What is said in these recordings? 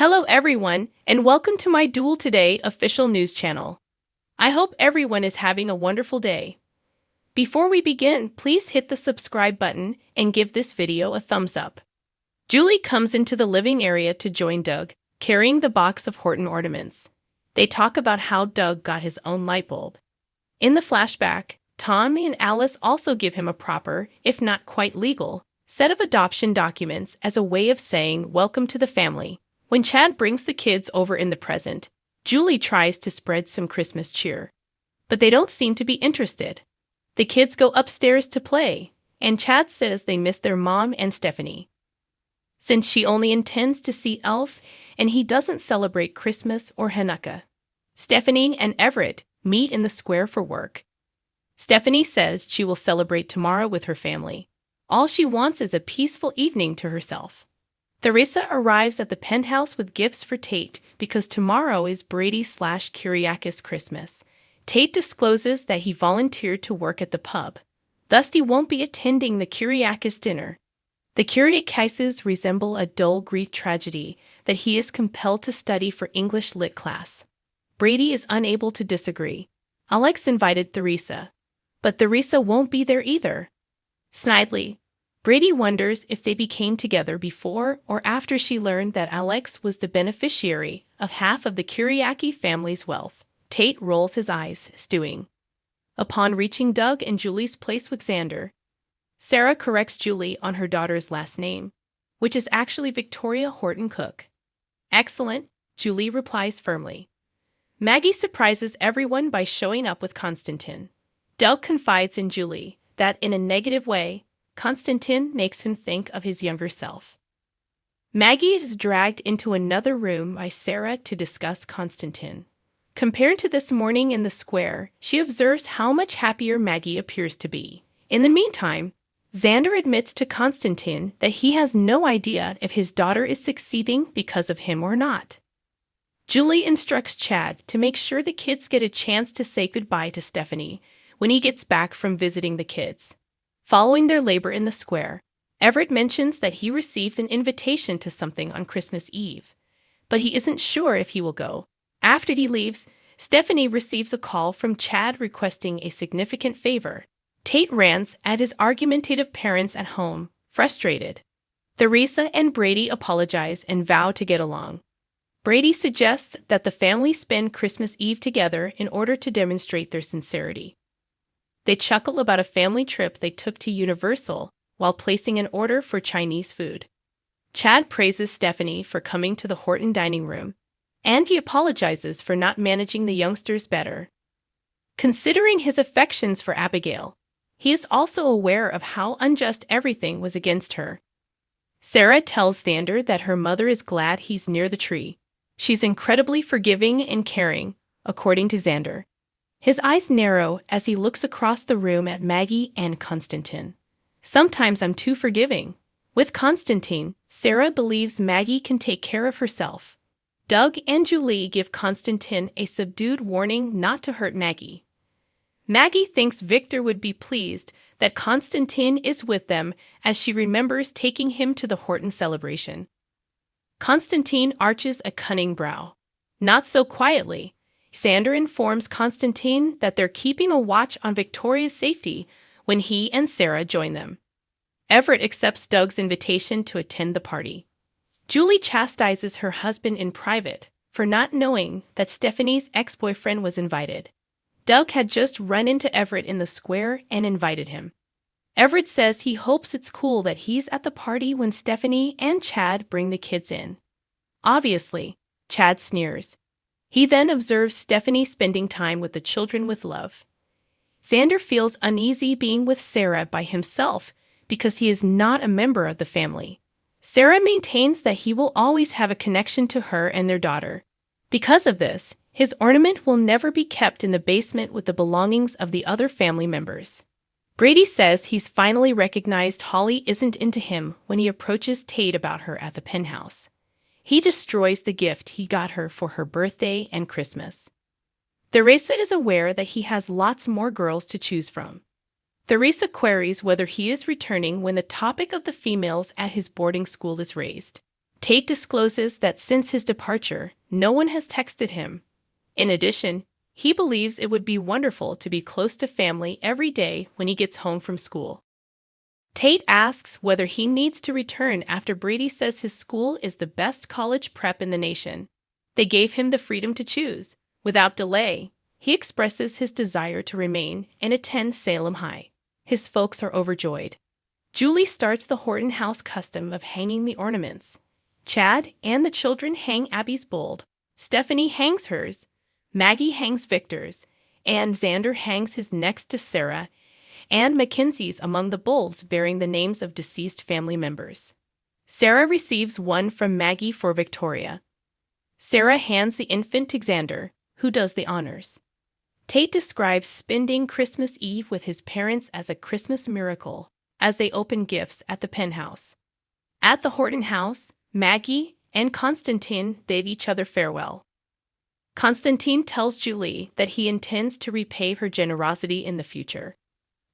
Hello everyone, and welcome to my Duel Today official news channel. I hope everyone is having a wonderful day. Before we begin, please hit the subscribe button and give this video a thumbs up. Julie comes into the living area to join Doug, carrying the box of Horton ornaments. They talk about how Doug got his own light bulb. In the flashback, Tom and Alice also give him a proper, if not quite legal, set of adoption documents as a way of saying welcome to the family. When Chad brings the kids over in the present, Julie tries to spread some Christmas cheer. But they don't seem to be interested. The kids go upstairs to play, and Chad says they miss their mom and Stephanie. Since she only intends to see Elf, and he doesn't celebrate Christmas or Hanukkah. Stephanie and Everett meet in the square for work. Stephanie says she will celebrate tomorrow with her family. All she wants is a peaceful evening to herself. Theresa arrives at the penthouse with gifts for Tate because tomorrow is Brady/Kyriakis Christmas. Tate discloses that he volunteered to work at the pub. Thus he won't be attending the Kyriakis dinner. The Kyriakises resemble a dull Greek tragedy that he is compelled to study for English Lit class. Brady is unable to disagree. Alex invited Theresa, but Theresa won't be there either. Snidely, Brady wonders if they became together before or after she learned that Alex was the beneficiary of half of the Kyriaki family's wealth. Tate rolls his eyes, stewing. Upon reaching Doug and Julie's place with Xander, Sarah corrects Julie on her daughter's last name, which is actually Victoria Horton Cook. Excellent, Julie replies firmly. Maggie surprises everyone by showing up with Constantine. Doug confides in Julie that, in a negative way, Constantine makes him think of his younger self. Maggie is dragged into another room by Sarah to discuss Constantine. Compared to this morning in the square, she observes how much happier Maggie appears to be. In the meantime, Xander admits to Constantine that he has no idea if his daughter is succeeding because of him or not. Julie instructs Chad to make sure the kids get a chance to say goodbye to Stephanie when he gets back from visiting the kids. Following their labor in the square, Everett mentions that he received an invitation to something on Christmas Eve, but he isn't sure if he will go. After he leaves, Stephanie receives a call from Chad requesting a significant favor. Tate rants at his argumentative parents at home, frustrated. Theresa and Brady apologize and vow to get along. Brady suggests that the family spend Christmas Eve together in order to demonstrate their sincerity. They chuckle about a family trip they took to Universal while placing an order for Chinese food. Chad praises Stephanie for coming to the Horton dining room, and he apologizes for not managing the youngsters better. Considering his affections for Abigail, he is also aware of how unjust everything was against her. Sarah tells Xander that her mother is glad he's near the tree. She's incredibly forgiving and caring, according to Xander. His eyes narrow as he looks across the room at Maggie and Constantine. Sometimes I'm too forgiving. With Constantine, Sarah believes Maggie can take care of herself. Doug and Julie give Constantine a subdued warning not to hurt Maggie. Maggie thinks Victor would be pleased that Constantine is with them as she remembers taking him to the Horton celebration. Constantine arches a cunning brow. Not so quietly. Xander informs Constantine that they're keeping a watch on Victoria's safety when he and Sarah join them. Everett accepts Doug's invitation to attend the party. Julie chastises her husband in private for not knowing that Stephanie's ex-boyfriend was invited. Doug had just run into Everett in the square and invited him. Everett says he hopes it's cool that he's at the party when Stephanie and Chad bring the kids in. Obviously, Chad sneers. He then observes Stephanie spending time with the children with love. Xander feels uneasy being with Sarah by himself because he is not a member of the family. Sarah maintains that he will always have a connection to her and their daughter. Because of this, his ornament will never be kept in the basement with the belongings of the other family members. Brady says he's finally recognized Holly isn't into him when he approaches Tate about her at the penthouse. He destroys the gift he got her for her birthday and Christmas. Theresa is aware that he has lots more girls to choose from. Theresa queries whether he is returning when the topic of the females at his boarding school is raised. Tate discloses that since his departure, no one has texted him. In addition, he believes it would be wonderful to be close to family every day when he gets home from school. Tate asks whether he needs to return after Brady says his school is the best college prep in the nation. They gave him the freedom to choose. Without delay, he expresses his desire to remain and attend Salem High. His folks are overjoyed. Julie starts the Horton house custom of hanging the ornaments. Chad and the children hang Abby's bold. Stephanie hangs hers. Maggie hangs Victor's. And Xander hangs his next to Sarah and Mackenzie's among the bowls bearing the names of deceased family members. Sarah receives one from Maggie for Victoria. Sarah hands the infant to Xander, who does the honors. Tate describes spending Christmas Eve with his parents as a Christmas miracle as they open gifts at the penthouse. At the Horton house, Maggie and Constantine bid each other farewell. Constantine tells Julie that he intends to repay her generosity in the future.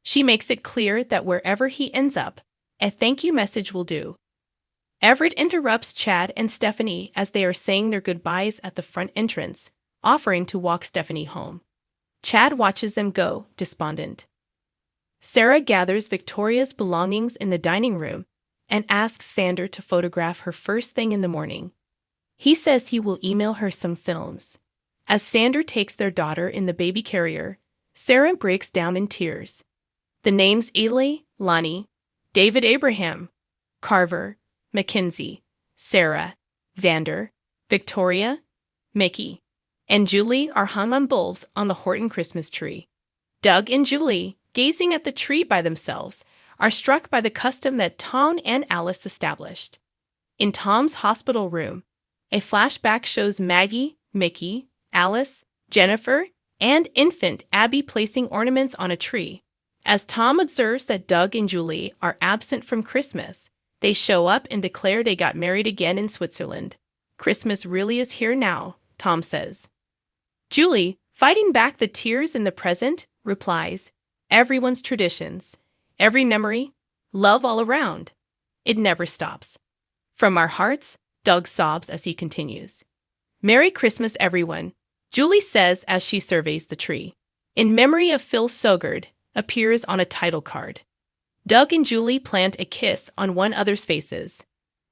She makes it clear that wherever he ends up, a thank you message will do. Everett interrupts Chad and Stephanie as they are saying their goodbyes at the front entrance, offering to walk Stephanie home. Chad watches them go, despondent. Sarah gathers Victoria's belongings in the dining room and asks Xander to photograph her first thing in the morning. He says he will email her some films. As Xander takes their daughter in the baby carrier, Sarah breaks down in tears. The names Ely, Lonnie, David Abraham, Carver, Mackenzie, Sarah, Xander, Victoria, Mickey, and Julie are hung on bulbs on the Horton Christmas tree. Doug and Julie, gazing at the tree by themselves, are struck by the custom that Tom and Alice established. In Tom's hospital room, a flashback shows Maggie, Mickey, Alice, Jennifer, and infant Abby placing ornaments on a tree. As Tom observes that Doug and Julie are absent from Christmas, they show up and declare they got married again in Switzerland. Christmas really is here now, Tom says. Julie, fighting back the tears in the present, replies, everyone's traditions, every memory, love all around. It never stops. From our hearts, Doug sobs as he continues. Merry Christmas, everyone, Julie says as she surveys the tree. In memory of Phil Sogard, appears on a title card. Doug and Julie plant a kiss on one other's faces.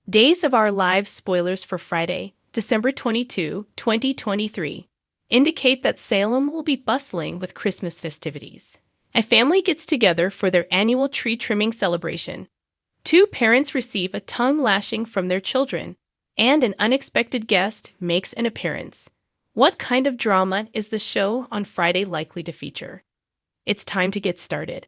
Days of Our Lives spoilers for Friday, December 22, 2023, indicate that Salem will be bustling with Christmas festivities. A family gets together for their annual tree trimming celebration. Two parents receive a tongue lashing from their children, and an unexpected guest makes an appearance. What kind of drama is the show on Friday likely to feature? It's time to get started.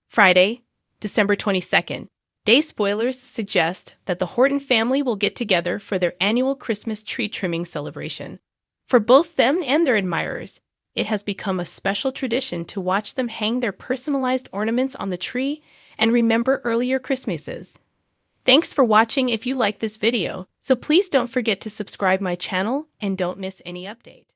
Friday, December 22nd. Day spoilers suggest that the Horton family will get together for their annual Christmas tree trimming celebration. For both them and their admirers, it has become a special tradition to watch them hang their personalized ornaments on the tree and remember earlier Christmases. Thanks for watching if you like this video, so please don't forget to subscribe my channel and don't miss any update.